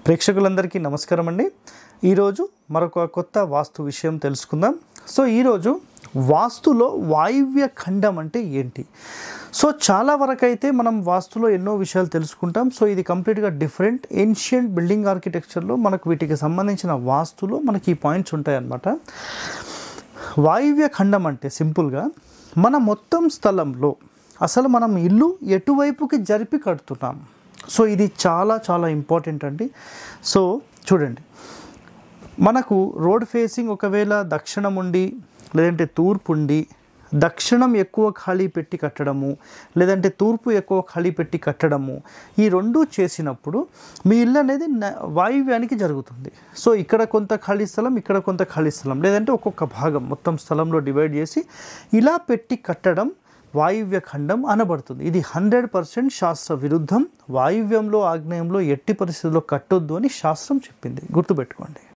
ప్రేక్షకులందరికీ నమస్కారం అండి. ఈరోజు మరొక కొత్త వాస్తు విషయం తెలుసుకుందాం. సో ఈరోజు వాస్తులో వాయువ్య ఖండం అంటే ఏంటి? సో చాలా వరకు అయితే మనం వాస్తులో ఎన్నో విషయాలు తెలుసుకుంటాం. సో ఇది కంప్లీట్గా డిఫరెంట్. ఏన్షియంట్ బిల్డింగ్ ఆర్కిటెక్చర్లో మనకు వీటికి సంబంధించిన వాస్తులో మనకి ఈ పాయింట్స్ ఉంటాయన్నమాట. వాయువ్య ఖండం అంటే సింపుల్గా మన మొత్తం స్థలంలో అసలు మనం ఇల్లు ఎటువైపుకి జరిపి కడుతున్నాం. సో ఇది చాలా చాలా ఇంపార్టెంట్ అండి. సో చూడండి, మనకు రోడ్ ఫేసింగ్ ఒకవేళ దక్షిణం ఉండి లేదంటే తూర్పు ఉండి దక్షిణం ఎక్కువ ఖాళీ పెట్టి కట్టడము లేదంటే తూర్పు ఎక్కువ ఖాళీ పెట్టి కట్టడము, ఈ రెండు చేసినప్పుడు మీ ఇల్లు అనేది వాయువ్యానికి జరుగుతుంది. సో ఇక్కడ కొంత ఖాళీ స్థలం, ఇక్కడ కొంత ఖాళీ స్థలం, లేదంటే ఒక్కొక్క భాగం మొత్తం స్థలంలో డివైడ్ చేసి ఇలా పెట్టి కట్టడం వాయువ్య ఖండం అనబడుతుంది. ఇది 100% శాస్త్ర విరుద్ధం. వాయువ్యంలో ఆగ్నేయంలో ఎట్టి పరిస్థితుల్లో కట్టొద్దు అని శాస్త్రం చెప్పింది, గుర్తుపెట్టుకోండి.